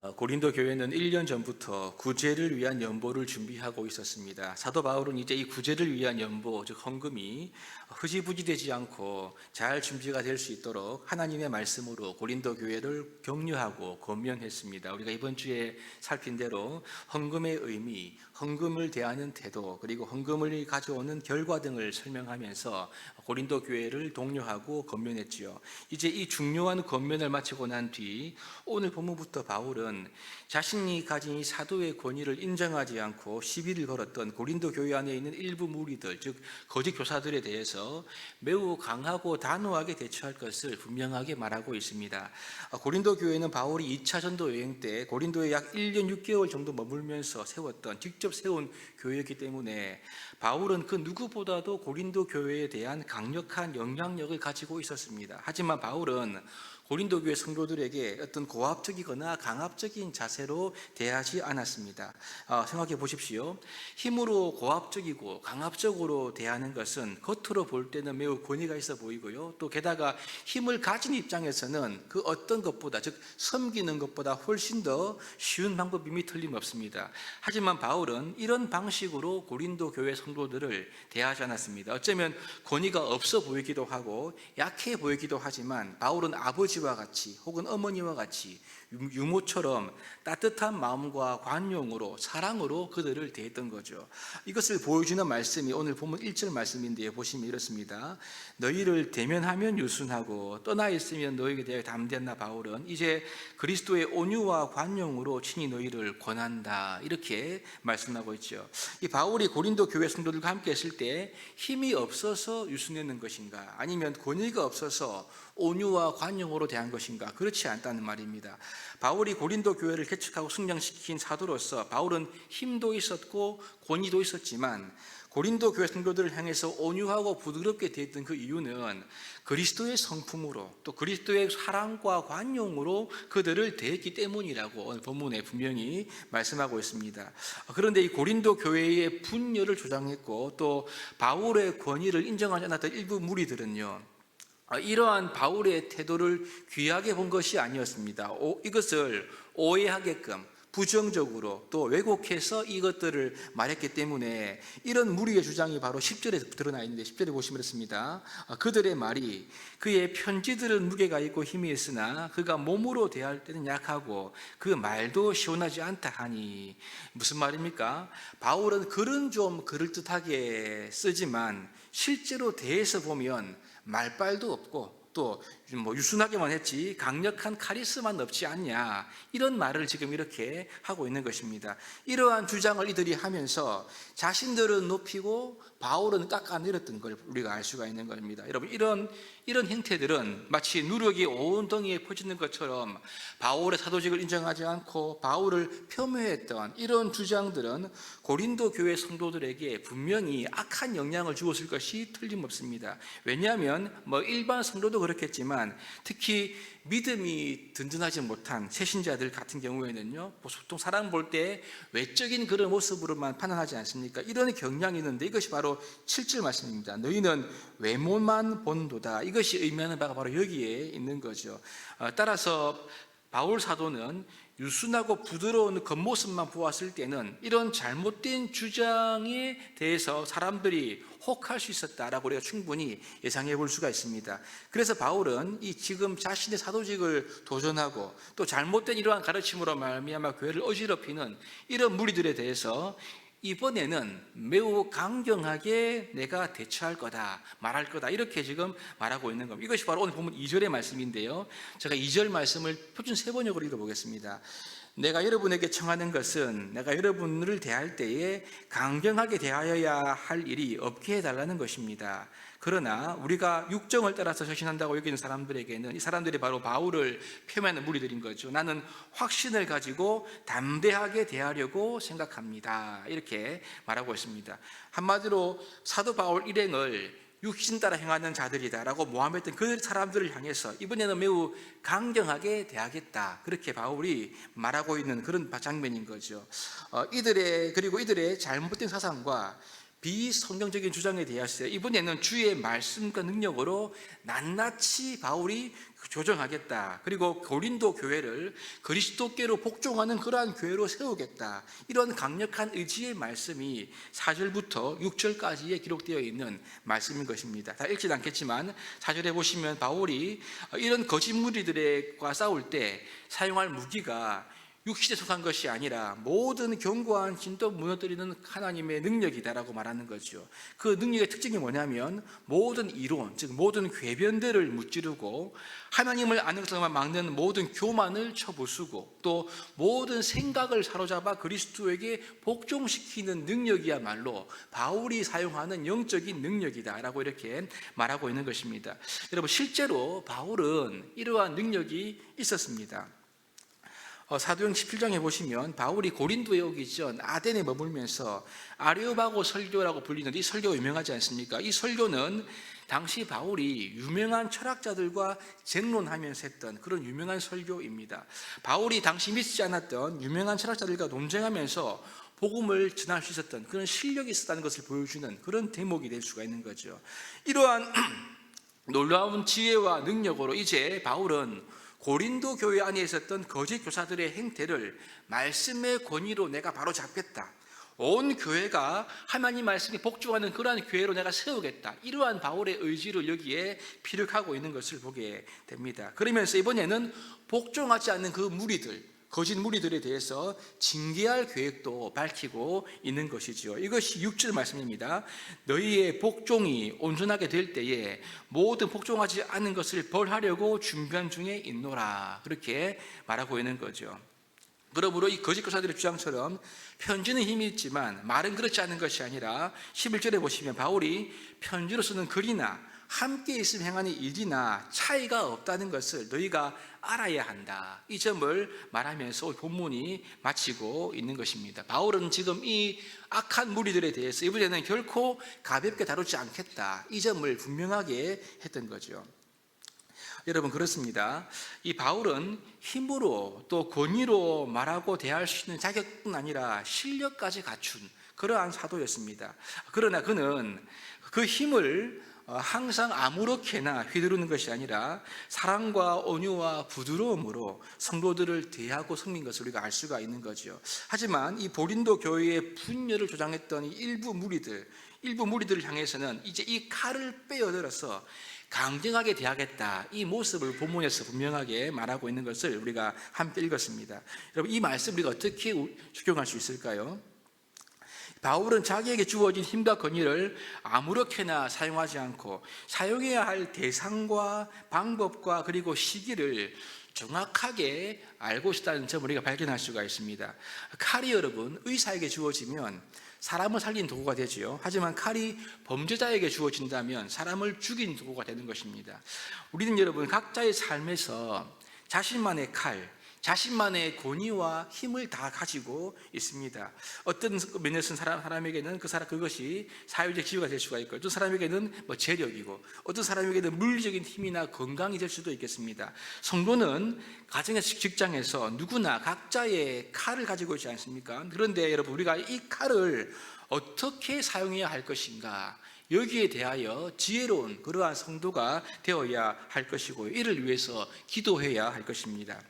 고린도 교회는 1년 전부터 구제를 위한 연보를 준비하고 있었습니다. 사도 바울은 이제 이 구제를 위한 연보, 즉 헌금이 흐지부지 되지 않고 잘 준비가 될 수 있도록 하나님의 말씀으로 고린도 교회를 격려하고 권면했습니다. 우리가 이번 주에 살핀 대로 헌금의 의미, 헌금을 대하는 태도, 그리고 헌금을 가져오는 결과 등을 설명하면서 고린도 교회를 독려하고 권면했지요. 이제 이 중요한 권면을 마치고 난 뒤 오늘 본문부터 바울은 자신이 가진 이 사도의 권위를 인정하지 않고 시비를 걸었던 고린도 교회 안에 있는 일부 무리들, 즉 거짓 교사들에 대해서 매우 강하고 단호하게 대처할 것을 분명하게 말하고 있습니다. 고린도 교회는 바울이 2차 전도 여행 때 고린도에 약 1년 6개월 정도 머물면서 직접 세운 교회이기 때문에 바울은 그 누구보다도 고린도 교회에 대한 강력한 영향력을 가지고 있었습니다. 하지만 바울은 고린도 교회 성도들에게 어떤 고압적이거나 강압적인 자세로 대하지 않았습니다. 생각해 보십시오. 힘으로 고압적이고 강압적으로 대하는 것은 겉으로 볼 때는 매우 권위가 있어 보이고요. 또 게다가 힘을 가진 입장에서는 그 어떤 것보다, 즉 섬기는 것보다 훨씬 더 쉬운 방법임이 틀림없습니다. 하지만 바울은 이런 방식으로 고린도 교회 성도들을 대하지 않았습니다. 어쩌면 권위가 없어 보이기도 하고 약해 보이기도 하지만 바울은 아버지와 같이 혹은 어머니와 같이 유모처럼 따뜻한 마음과 관용으로, 사랑으로 그들을 대했던 거죠. 이것을 보여주는 말씀이 오늘 본문 1절 말씀인데요, 보시면 이렇습니다. 너희를 대면하면 유순하고 떠나 있으면 너희에게 대하여 담대한 바울은 이제 그리스도의 온유와 관용으로 친히 너희를 권한다, 이렇게 말씀하고 있죠. 이 바울이 고린도 교회 성도들과 함께 했을 때 힘이 없어서 유순했는 것인가, 아니면 권위가 없어서 온유와 관용으로 대한 것인가? 그렇지 않다는 말입니다. 바울이 고린도 교회를 개척하고 성장시킨 사도로서 바울은 힘도 있었고 권위도 있었지만 고린도 교회 성도들을 향해서 온유하고 부드럽게 대했던 그 이유는 그리스도의 성품으로, 또 그리스도의 사랑과 관용으로 그들을 대했기 때문이라고 오늘 본문에 분명히 말씀하고 있습니다. 그런데 이 고린도 교회의 분열을 조장했고 또 바울의 권위를 인정하지 않았던 일부 무리들은요, 이러한 바울의 태도를 귀하게 본 것이 아니었습니다. 이것을 오해하게끔 부정적으로 또 왜곡해서 이것들을 말했기 때문에 이런 무리의 주장이 바로 10절에 드러나 있는데, 10절에 보시면 이렇습니다. 그들의 말이 그의 편지들은 무게가 있고 힘이 있으나 그가 몸으로 대할 때는 약하고 그 말도 시원하지 않다 하니, 무슨 말입니까? 바울은 글은 좀 그럴듯하게 쓰지만 실제로 대해서 보면 말빨도 없고 또 유순하게만 했지 강력한 카리스마는 없지 않냐, 이런 말을 지금 이렇게 하고 있는 것입니다. 이러한 주장을 이들이 하면서 자신들은 높이고 바울은 깎아내렸던 걸 우리가 알 수가 있는 겁니다. 여러분, 이런 행태들은 마치 누룩이 온 덩이에 퍼지는 것처럼 바울의 사도직을 인정하지 않고 바울을 폄훼했던 이런 주장들은 고린도 교회 성도들에게 분명히 악한 영향을 주었을 것이 틀림없습니다. 왜냐하면 일반 성도도 그렇겠지만 특히 믿음이 든든하지 못한 새신자들 같은 경우에는요, 보통 사람 볼 때 외적인 그런 모습으로만 판단하지 않습니까? 이런 경향이 있는데 이것이 바로 7절 말씀입니다. 너희는 외모만 본도다. 이것이 의미하는 바가 바로 여기에 있는 거죠. 따라서 바울 사도는 유순하고 부드러운 겉모습만 보았을 때는 이런 잘못된 주장에 대해서 사람들이 혹할 수 있었다라고 우리가 충분히 예상해 볼 수가 있습니다. 그래서 바울은 이 지금 자신의 사도직을 도전하고 또 잘못된 이러한 가르침으로 말미암아 교회를 어지럽히는 이런 무리들에 대해서 이번에는 매우 강경하게 내가 대처할 거다, 말할 거다, 이렇게 지금 말하고 있는 겁니다. 이것이 바로 오늘 본문 2절의 말씀인데요, 제가 2절 말씀을 표준 세번역으로 읽어보겠습니다. 내가 여러분에게 청하는 것은 내가 여러분을 대할 때에 강경하게 대하여야 할 일이 없게 해달라는 것입니다. 그러나 우리가 육정을 따라서 처신한다고 여기는 사람들에게는 이 사람들이 바로 바울을 폄훼하는 무리들인 거죠. 나는 확신을 가지고 담대하게 대하려고 생각합니다, 이렇게 말하고 있습니다. 한마디로 사도 바울 일행을 육신 따라 행하는 자들이다라고 모함했던 그 사람들을 향해서 이번에는 매우 강경하게 대하겠다, 그렇게 바울이 말하고 있는 그런 장면인 거죠. 이들의 잘못된 사상과 비성경적인 주장에 대해서 이번에는 주의 말씀과 능력으로 낱낱이 바울이 조정하겠다. 그리고 고린도 교회를 그리스도께로 복종하는 그러한 교회로 세우겠다. 이런 강력한 의지의 말씀이 4절부터 6절까지에 기록되어 있는 말씀인 것입니다. 다 읽진 않겠지만 4절에 보시면 바울이 이런 거짓 무리들과 싸울 때 사용할 무기가 육신에 속한 것이 아니라 모든 견고한 진도 무너뜨리는 하나님의 능력이다라고 말하는 거죠. 그 능력의 특징이 뭐냐면 모든 이론, 즉 모든 궤변들을 무찌르고 하나님을 아는 것만 막는 모든 교만을 쳐부수고 또 모든 생각을 사로잡아 그리스도에게 복종시키는 능력이야말로 바울이 사용하는 영적인 능력이다라고 이렇게 말하고 있는 것입니다. 여러분, 실제로 바울은 이러한 능력이 있었습니다. 사도행 17장에 보시면 바울이 고린도에 오기 전 아덴에 머물면서 아레오바고 설교라고 불리는데 이 설교가 유명하지 않습니까? 이 설교는 당시 바울이 유명한 철학자들과 쟁론하면서 했던 그런 유명한 설교입니다. 바울이 당시 믿지 않았던 유명한 철학자들과 논쟁하면서 복음을 전할 수 있었던 그런 실력이 있었다는 것을 보여주는 그런 대목이 될 수가 있는 거죠. 이러한 놀라운 지혜와 능력으로 이제 바울은 고린도 교회 안에 있었던 거짓 교사들의 행태를 말씀의 권위로 내가 바로 잡겠다. 온 교회가 하나님 말씀에 복종하는 그러한 교회로 내가 세우겠다. 이러한 바울의 의지를 여기에 피력하고 있는 것을 보게 됩니다. 그러면서 이번에는 복종하지 않는 그 무리들, 거짓 무리들에 대해서 징계할 계획도 밝히고 있는 것이죠. 이것이 6절 말씀입니다. 너희의 복종이 온전하게 될 때에 모든 복종하지 않는 것을 벌하려고 준비한 중에 있노라. 그렇게 말하고 있는 거죠. 그러므로 이 거짓 교사들의 주장처럼 편지는 힘이 있지만 말은 그렇지 않은 것이 아니라 11절에 보시면 바울이 편지로 쓰는 글이나 함께 있음 행하는 일이나 차이가 없다는 것을 너희가 알아야 한다. 이 점을 말하면서 본문이 마치고 있는 것입니다. 바울은 지금 이 악한 무리들에 대해서 이번에는 결코 가볍게 다루지 않겠다. 이 점을 분명하게 했던 거죠. 여러분, 그렇습니다. 이 바울은 힘으로 또 권위로 말하고 대할 수 있는 자격뿐 아니라 실력까지 갖춘 그러한 사도였습니다. 그러나 그는 그 힘을 항상 아무렇게나 휘두르는 것이 아니라 사랑과 온유와 부드러움으로 성도들을 대하고 섬긴 것을 우리가 알 수가 있는 거죠. 하지만 이 고린도 교회의 분열을 조장했던 일부 무리들을 향해서는 이제 이 칼을 빼어들어서 강경하게 대하겠다. 이 모습을 본문에서 분명하게 말하고 있는 것을 우리가 함께 읽었습니다. 여러분, 이 말씀 우리가 어떻게 적용할 수 있을까요? 바울은 자기에게 주어진 힘과 권위를 아무렇게나 사용하지 않고 사용해야 할 대상과 방법과 그리고 시기를 정확하게 알고 있다는 점을 우리가 발견할 수가 있습니다. 칼이 여러분 의사에게 주어지면 사람을 살린 도구가 되지요. 하지만 칼이 범죄자에게 주어진다면 사람을 죽인 도구가 되는 것입니다. 우리는 여러분 각자의 삶에서 자신만의 칼, 자신만의 권위와 힘을 다 가지고 있습니다. 어떤 면에 쓴 사람에게는 그것이 사회적 지위가 될 수가 있고, 어떤 사람에게는 재력이고, 어떤 사람에게는 물리적인 힘이나 건강이 될 수도 있겠습니다. 성도는 가정에서 직장에서 누구나 각자의 칼을 가지고 있지 않습니까? 그런데 여러분, 우리가 이 칼을 어떻게 사용해야 할 것인가? 여기에 대하여 지혜로운 그러한 성도가 되어야 할 것이고, 이를 위해서 기도해야 할 것입니다.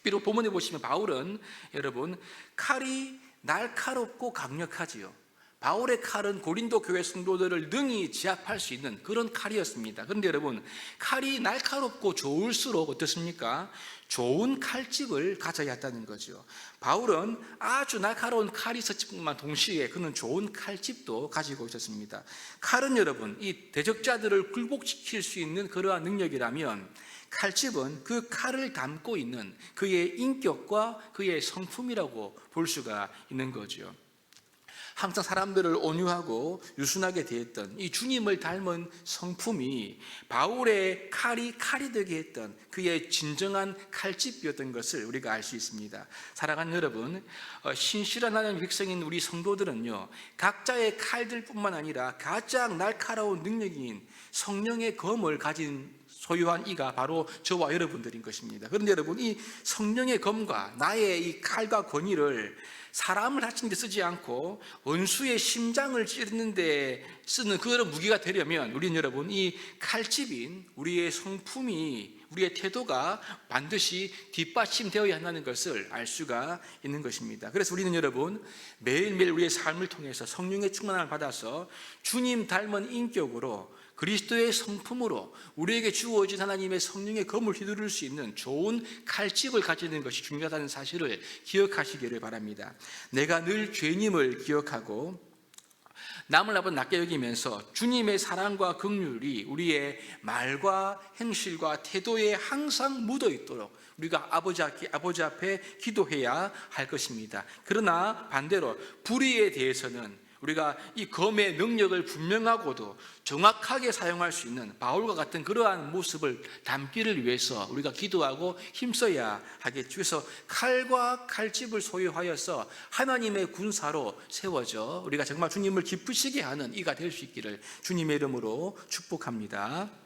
비록 본문에 보시면 바울은 여러분 칼이 날카롭고 강력하지요. 바울의 칼은 고린도 교회 성도들을 능히 제압할 수 있는 그런 칼이었습니다. 그런데 여러분 칼이 날카롭고 좋을수록 어떻습니까? 좋은 칼집을 가져야 한다는 거죠. 바울은 아주 날카로운 칼이 있었지만 동시에 그는 좋은 칼집도 가지고 있었습니다. 칼은 여러분 이 대적자들을 굴복시킬 수 있는 그러한 능력이라면 칼집은 그 칼을 담고 있는 그의 인격과 그의 성품이라고 볼 수가 있는 거죠. 항상 사람들을 온유하고 유순하게 대했던 이 주님을 닮은 성품이 바울의 칼이 되게 했던 그의 진정한 칼집이었던 것을 우리가 알 수 있습니다. 사랑하는 여러분, 신실한 하나님의 백성인 우리 성도들은요 각자의 칼들뿐만 아니라 가장 날카로운 능력인 성령의 검을 가진 소유한 이가 바로 저와 여러분들인 것입니다. 그런데 여러분, 이 성령의 검과 나의 이 칼과 권위를 사람을 다친 데 쓰지 않고 원수의 심장을 찌르는 데 쓰는 그런 무기가 되려면 우리는 여러분, 이 칼집인 우리의 성품이, 우리의 태도가 반드시 뒷받침되어야 한다는 것을 알 수가 있는 것입니다. 그래서 우리는 여러분, 매일매일 우리의 삶을 통해서 성령의 충만함을 받아서 주님 닮은 인격으로, 그리스도의 성품으로 우리에게 주어진 하나님의 성령의 검을 휘두를 수 있는 좋은 칼집을 가지는 것이 중요하다는 사실을 기억하시기를 바랍니다. 내가 늘 죄인임을 기억하고 남을 한번 낮게 여기면서 주님의 사랑과 긍휼이 우리의 말과 행실과 태도에 항상 묻어 있도록 우리가 아버지 앞에 기도해야 할 것입니다. 그러나 반대로 불의에 대해서는 우리가 이 검의 능력을 분명하고도 정확하게 사용할 수 있는 바울과 같은 그러한 모습을 담기를 위해서 우리가 기도하고 힘써야 하겠죠. 그래서 칼과 칼집을 소유하여서 하나님의 군사로 세워져 우리가 정말 주님을 기쁘시게 하는 이가 될 수 있기를 주님의 이름으로 축복합니다.